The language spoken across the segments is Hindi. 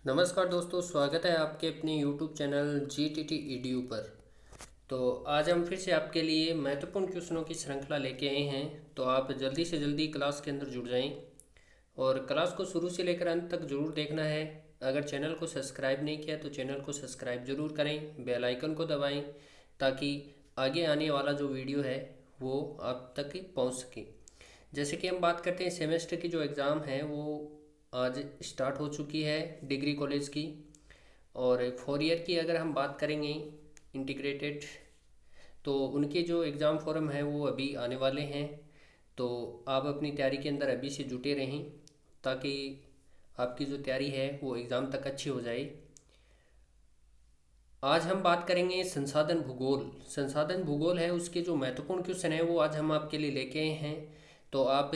नमस्कार दोस्तों, स्वागत है आपके अपने YouTube चैनल GTT EDU पर। तो आज हम फिर से आपके लिए महत्वपूर्ण क्वेश्चनों की श्रृंखला लेके आए हैं। तो आप जल्दी से जल्दी क्लास के अंदर जुड़ जाएं और क्लास को शुरू से लेकर अंत तक जरूर देखना है। अगर चैनल को सब्सक्राइब नहीं किया तो चैनल को सब्सक्राइब जरूर करें, बेल आइकन को दबाएं ताकि आगे आने वाला जो वीडियो है वो आप तक पहुंच सके। जैसे कि हम बात करते हैं, सेमेस्टर की जो एग्ज़ाम है वो आज स्टार्ट हो चुकी है डिग्री कॉलेज की। और 4 ईयर की अगर हम बात करेंगे इंटीग्रेटेड, तो उनके जो एग्ज़ाम फॉर्म है वो अभी आने वाले हैं। तो आप अपनी तैयारी के अंदर अभी से जुटे रहें ताकि आपकी जो तैयारी है वो एग्ज़ाम तक अच्छी हो जाए। आज हम बात करेंगे संसाधन भूगोल। संसाधन भूगोल है, उसके जो महत्वपूर्ण क्वेश्चन है वो आज हम आपके लिए लेके आए हैं। तो आप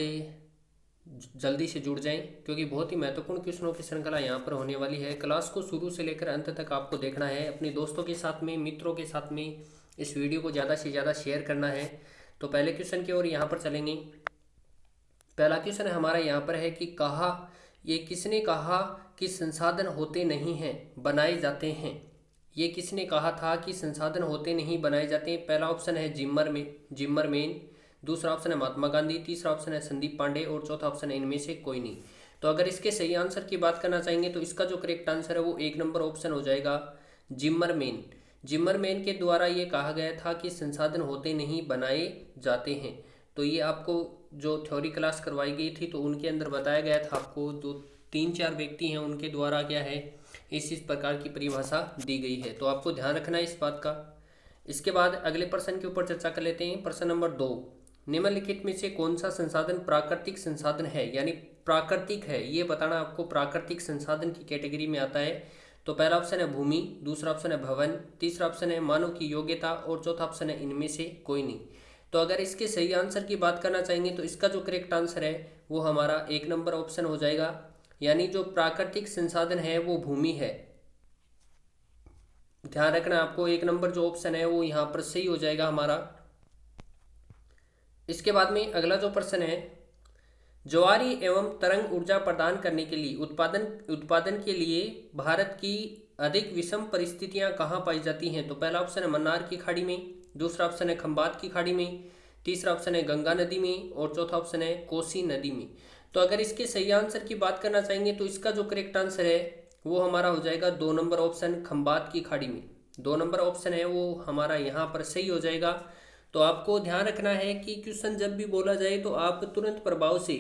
जल्दी से जुड़ जाएं क्योंकि बहुत ही महत्वपूर्ण क्वेश्चनों की श्रृंखला यहाँ पर होने वाली है। क्लास को शुरू से लेकर अंत तक आपको देखना है, अपने दोस्तों के साथ में, मित्रों के साथ में इस वीडियो को ज़्यादा से ज़्यादा शेयर करना है। तो पहले क्वेश्चन की ओर यहाँ पर चलेंगे। पहला क्वेश्चन हमारा यहाँ पर है कि कहा, ये किसने कहा कि संसाधन होते नहीं हैं बनाए जाते हैं। ये किसने कहा था कि संसाधन होते नहीं बनाए जाते हैं। पहला ऑप्शन है जिम्मरमैन, दूसरा ऑप्शन है महात्मा गांधी, तीसरा ऑप्शन है संदीप पांडे और चौथा ऑप्शन है इनमें से कोई नहीं। तो अगर इसके सही आंसर की बात करना चाहेंगे तो इसका जो करेक्ट आंसर है वो 1 नंबर ऑप्शन हो जाएगा, जिम्मरमैन। जिम्मरमैन के द्वारा ये कहा गया था कि संसाधन होते नहीं बनाए जाते हैं। तो ये आपको जो थ्योरी क्लास करवाई गई थी तो उनके अंदर बताया गया था आपको, जो 3-4 व्यक्ति हैं उनके द्वारा क्या है इस प्रकार की परिभाषा दी गई है। तो आपको ध्यान रखना है इस बात का। इसके बाद अगले प्रश्न के ऊपर चर्चा कर लेते हैं। प्रश्न नंबर 2, निम्नलिखित में से कौन सा संसाधन प्राकृतिक संसाधन है, यानी प्राकृतिक है, ये बताना आपको प्राकृतिक संसाधन की कैटेगरी में आता है। तो पहला ऑप्शन है भूमि, दूसरा ऑप्शन है भवन, तीसरा ऑप्शन है मानव की योग्यता और चौथा ऑप्शन है इनमें से कोई नहीं। तो अगर इसके सही आंसर की बात करना चाहेंगे तो इसका जो करेक्ट आंसर है वो हमारा 1 नंबर ऑप्शन हो जाएगा, यानी जो प्राकृतिक संसाधन है वो भूमि है। ध्यान रखना आपको, 1 नंबर जो ऑप्शन है वो यहाँ पर सही हो जाएगा हमारा। इसके बाद में अगला जो प्रश्न है, ज्वारीय एवं तरंग ऊर्जा प्रदान करने के लिए उत्पादन के लिए भारत की अधिक विषम परिस्थितियां कहाँ पाई जाती हैं। तो पहला ऑप्शन है मन्नार की खाड़ी में, दूसरा ऑप्शन है खंबात की खाड़ी में, तीसरा ऑप्शन है गंगा नदी में और चौथा ऑप्शन है कोसी नदी में। तो अगर इसके सही आंसर की बात करना चाहेंगे तो इसका जो करेक्ट आंसर है वो हमारा हो जाएगा 2 नंबर ऑप्शन, खंबात की खाड़ी में। 2 नंबर ऑप्शन है वो हमारा यहाँ पर सही हो जाएगा। तो आपको ध्यान रखना है कि क्वेश्चन जब भी बोला जाए तो आप तुरंत प्रभाव से,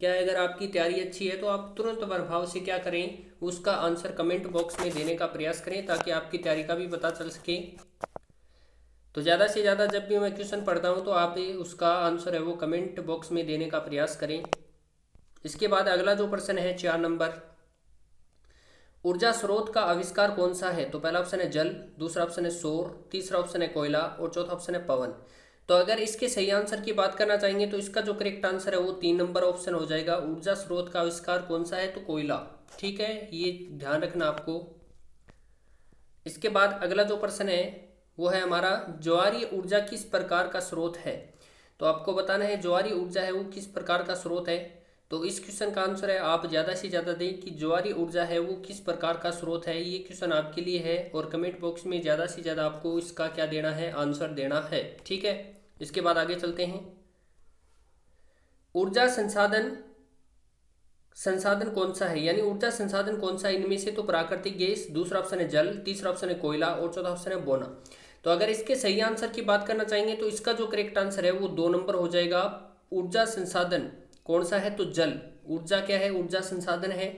क्या है, अगर आपकी तैयारी अच्छी है तो आप तुरंत प्रभाव से क्या करें, उसका आंसर कमेंट बॉक्स में देने का प्रयास करें ताकि आपकी तैयारी का भी पता चल सके। तो ज़्यादा से ज़्यादा जब भी मैं क्वेश्चन पढ़ता हूँ तो आप उसका आंसर है वो कमेंट बॉक्स में देने का प्रयास करें। इसके बाद अगला जो प्रश्न है 4 नंबर, ऊर्जा स्रोत का आविष्कार कौन सा है। तो पहला ऑप्शन है जल, दूसरा ऑप्शन है सौर, तीसरा ऑप्शन है कोयला और चौथा ऑप्शन है पवन। तो अगर इसके सही आंसर की बात करना चाहेंगे तो इसका जो करेक्ट आंसर है वो 3 नंबर ऑप्शन हो जाएगा, ऊर्जा स्रोत का आविष्कार कौन सा है, तो कोयला। ठीक है, ये ध्यान रखना आपको। इसके बाद अगला जो प्रश्न है वो है हमारा, ज्वारीय ऊर्जा किस प्रकार का स्रोत है। तो आपको बताना है ज्वारीय ऊर्जा है वो किस प्रकार का स्रोत है। तो इस क्वेश्चन का आंसर है आप ज़्यादा से ज़्यादा दें कि ज्वारीय ऊर्जा है वो किस प्रकार का स्रोत है। ये क्वेश्चन आपके लिए है और कमेंट बॉक्स में ज़्यादा से ज़्यादा आपको इसका क्या देना है, आंसर देना है। ठीक है, इसके बाद आगे चलते हैं। ऊर्जा संसाधन संसाधन कौन सा है, यानी ऊर्जा संसाधन कौन सा है इनमें से। तो प्राकृतिक गैस, दूसरा ऑप्शन है जल, तीसरा ऑप्शन है कोयला और चौथा ऑप्शन है बोना। तो अगर इसके सही आंसर की बात करना चाहेंगे तो इसका जो करेक्ट आंसर है वो 2 नंबर हो जाएगा, ऊर्जा संसाधन कौन सा है, तो जल। ऊर्जा क्या है, ऊर्जा संसाधन है।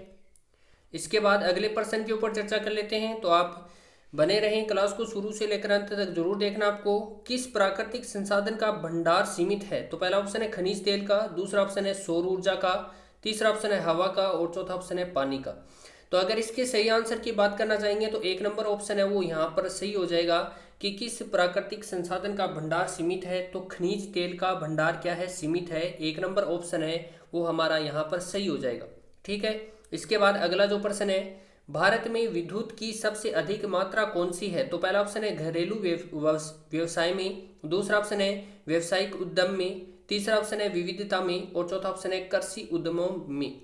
इसके बाद अगले प्रश्न के ऊपर चर्चा कर लेते हैं। तो आप बने रहें, क्लास को शुरू से लेकर अंत तक जरूर देखना। आपको किस प्राकृतिक संसाधन का भंडार सीमित है। तो पहला ऑप्शन है खनिज तेल का, दूसरा ऑप्शन है सौर ऊर्जा का, तीसरा ऑप्शन है हवा का और चौथा ऑप्शन है पानी का। तो अगर इसके सही आंसर की बात करना चाहेंगे तो 1 नंबर ऑप्शन है वो यहाँ पर सही हो जाएगा कि किस प्राकृतिक संसाधन का भंडार सीमित है। तो खनिज तेल का भंडार क्या है, सीमित है। 1 नंबर ऑप्शन है वो हमारा यहाँ पर सही हो जाएगा। ठीक है, इसके बाद अगला जो प्रश्न है, भारत में विद्युत की सबसे अधिक मात्रा कौन सी है। तो पहला ऑप्शन है घरेलू व्यवसाय में, दूसरा ऑप्शन है व्यावसायिक उद्यम में, तीसरा ऑप्शन है विविधता में और चौथा ऑप्शन है कृषि उद्यमों में।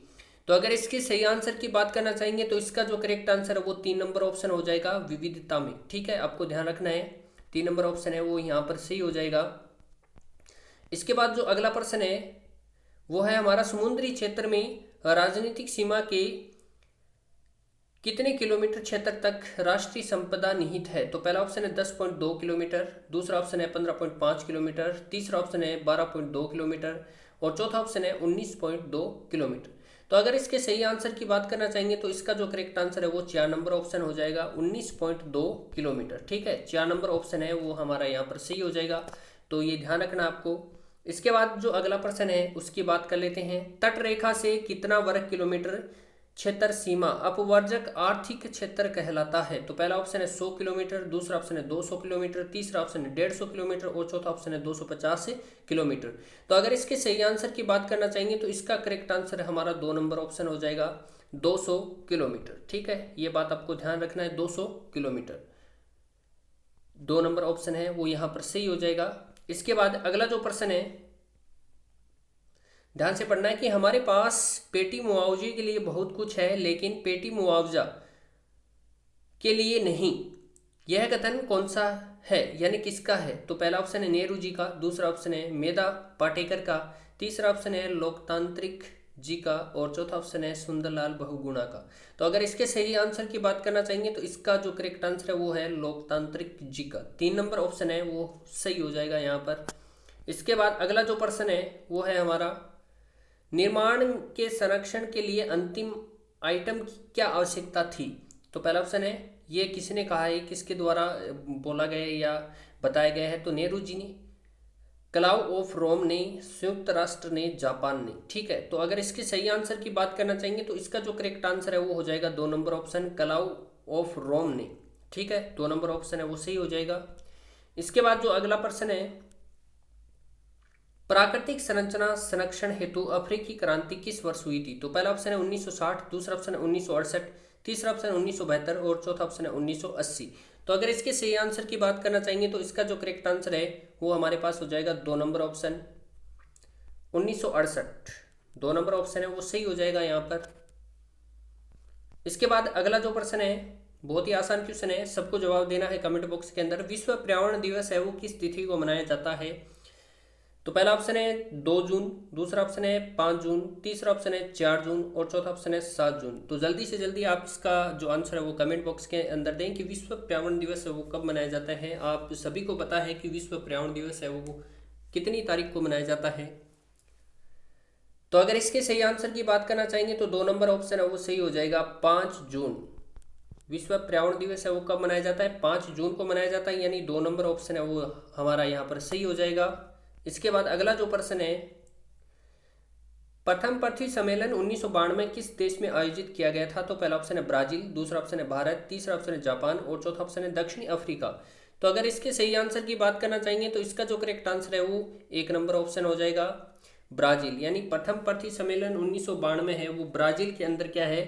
तो अगर इसके सही आंसर की बात करना चाहेंगे तो इसका जो करेक्ट आंसर है वो 3 नंबर ऑप्शन हो जाएगा, विविधता में। ठीक है, आपको ध्यान रखना है 3 नंबर ऑप्शन है वो यहाँ पर सही हो जाएगा। इसके बाद जो अगला प्रश्न है वो है हमारा, समुद्री क्षेत्र में राजनीतिक सीमा के कितने किलोमीटर क्षेत्र तक राष्ट्रीय संपदा निहित है? तो पहला ऑप्शन है 10.2 किलोमीटर, दूसरा ऑप्शन है 15.5 किलोमीटर, तीसरा ऑप्शन है 12.2 किलोमीटर और चौथा ऑप्शन है 19.2 किलोमीटर। तो अगर इसके सही आंसर की बात करना चाहेंगे तो इसका जो करेक्ट आंसर है वो 4 नंबर ऑप्शन हो जाएगा, 19.2 किलोमीटर। ठीक है, 4 नंबर ऑप्शन है वो हमारा यहाँ पर सही हो जाएगा, तो ये ध्यान रखना आपको। इसके बाद जो अगला प्रश्न है उसकी बात कर लेते हैं, तट रेखा से कितना वर्ग किलोमीटर क्षेत्र सीमा अपवर्जक आर्थिक क्षेत्र कहलाता है? तो पहला ऑप्शन है 100 किलोमीटर, दूसरा ऑप्शन है 200 किलोमीटर, तीसरा ऑप्शन है 150 किलोमीटर और चौथा ऑप्शन है 250 किलोमीटर। तो अगर इसके सही आंसर की बात करना चाहेंगे तो इसका करेक्ट आंसर हमारा 2 नंबर ऑप्शन हो जाएगा, 200 किलोमीटर। ठीक है, ये बात आपको ध्यान रखना है, 200 किलोमीटर 2 नंबर ऑप्शन है वो यहाँ पर सही हो जाएगा। इसके बाद अगला जो प्रश्न है ध्यान से पढ़ना है कि हमारे पास पेटी मुआवजे के लिए बहुत कुछ है लेकिन पेटी मुआवजा के लिए नहीं, यह कथन कौन सा है, यानी किसका है? तो पहला ऑप्शन है नेहरू जी का, दूसरा ऑप्शन है मेधा पाटेकर का, तीसरा ऑप्शन है लोकतांत्रिक जी का और चौथा ऑप्शन है सुंदरलाल बहुगुणा का। तो अगर इसके सही आंसर की बात करना चाहेंगे तो इसका जो करेक्ट आंसर है वो है लोकतांत्रिक जी का, 3 नंबर ऑप्शन है वो सही हो जाएगा यहाँ पर। इसके बाद अगला जो प्रश्न है वो है हमारा, निर्माण के संरक्षण के लिए अंतिम आइटम की क्या आवश्यकता थी? तो पहला ऑप्शन है, ये किसने कहा है, किसके द्वारा बोला गया है या बताया गया है? तो नेहरू जी ने, क्लाउ ऑफ रोम ने, संयुक्त राष्ट्र ने, जापान ने। ठीक है, तो अगर इसके सही आंसर की बात करना चाहेंगे तो इसका जो करेक्ट आंसर है वो हो जाएगा 2 number option, Club of Rome ने। ठीक है, 2 नंबर ऑप्शन है वो सही हो जाएगा। इसके बाद जो अगला प्रश्न है, प्राकृतिक संरचना संरक्षण हेतु अफ्रीकी क्रांति किस वर्ष हुई थी? तो पहला ऑप्शन है 1960, दूसरा ऑप्शन है 1968, तीसरा ऑप्शन है 1972 और चौथा ऑप्शन है 1980। तो अगर इसके सही आंसर की बात करना चाहेंगे तो इसका जो करेक्ट आंसर है वो हमारे पास हो जाएगा 2 नंबर ऑप्शन, 1968। 2 नंबर ऑप्शन है वो सही हो जाएगा यहाँ पर। इसके बाद अगला जो प्रश्न है बहुत ही आसान क्वेश्चन है, सबको जवाब देना है कमेंट बॉक्स के अंदर। विश्व पर्यावरण दिवस है वो किस तिथि को मनाया जाता है? तो पहला ऑप्शन है 2 जून, दूसरा ऑप्शन है 5 जून, तीसरा ऑप्शन है 4 जून और चौथा ऑप्शन है 7 जून। तो जल्दी से जल्दी आप इसका जो आंसर है वो कमेंट बॉक्स के अंदर दें कि विश्व पर्यावरण दिवस है वो कब मनाया जाता है। आप सभी को पता है कि विश्व पर्यावरण दिवस है वो कितनी तारीख को मनाया जाता है। तो अगर इसके सही आंसर की बात करना चाहेंगे तो 2 नंबर ऑप्शन है वो सही हो जाएगा, 5 जून। विश्व पर्यावरण दिवस है वो कब मनाया जाता है? 5 जून को मनाया जाता है, यानी 2 नंबर ऑप्शन है वो हमारा यहाँ पर सही हो जाएगा। इसके बाद अगला जो प्रश्न है, प्रथम पृथ्वी सम्मेलन 1992 किस देश में आयोजित किया गया था? तो पहला ऑप्शन है ब्राजील, दूसरा ऑप्शन है भारत, तीसरा ऑप्शन है जापान और चौथा ऑप्शन है दक्षिणी अफ्रीका। तो अगर इसके सही आंसर की बात करना चाहेंगे तो इसका जो करेक्ट आंसर है वो 1 नंबर ऑप्शन हो जाएगा, ब्राजील। यानी प्रथम पृथ्वी सम्मेलन 1992 है वो ब्राजील के अंदर क्या है,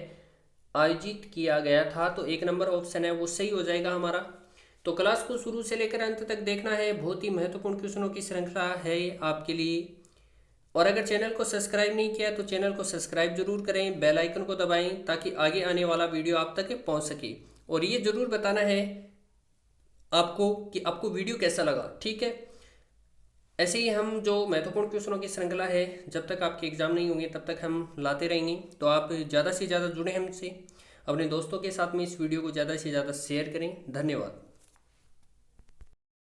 आयोजित किया गया था। तो 1 नंबर ऑप्शन है वो सही हो जाएगा हमारा। तो क्लास को शुरू से लेकर अंत तक देखना है, बहुत ही महत्वपूर्ण क्वेश्चनों की श्रृंखला है आपके लिए। और अगर चैनल को सब्सक्राइब नहीं किया तो चैनल को सब्सक्राइब जरूर करें, बेल आइकन को दबाएं ताकि आगे आने वाला वीडियो आप तक पहुंच सके। और ये जरूर बताना है आपको कि आपको वीडियो कैसा लगा। ठीक है, ऐसे ही हम जो महत्वपूर्ण क्वेश्चनों की श्रृंखला है जब तक आपके एग्जाम नहीं होंगे तब तक हम लाते रहेंगे। तो आप ज़्यादा से ज़्यादा जुड़े हमसे, अपने दोस्तों के साथ में इस वीडियो को ज़्यादा से ज़्यादा शेयर करें। धन्यवाद।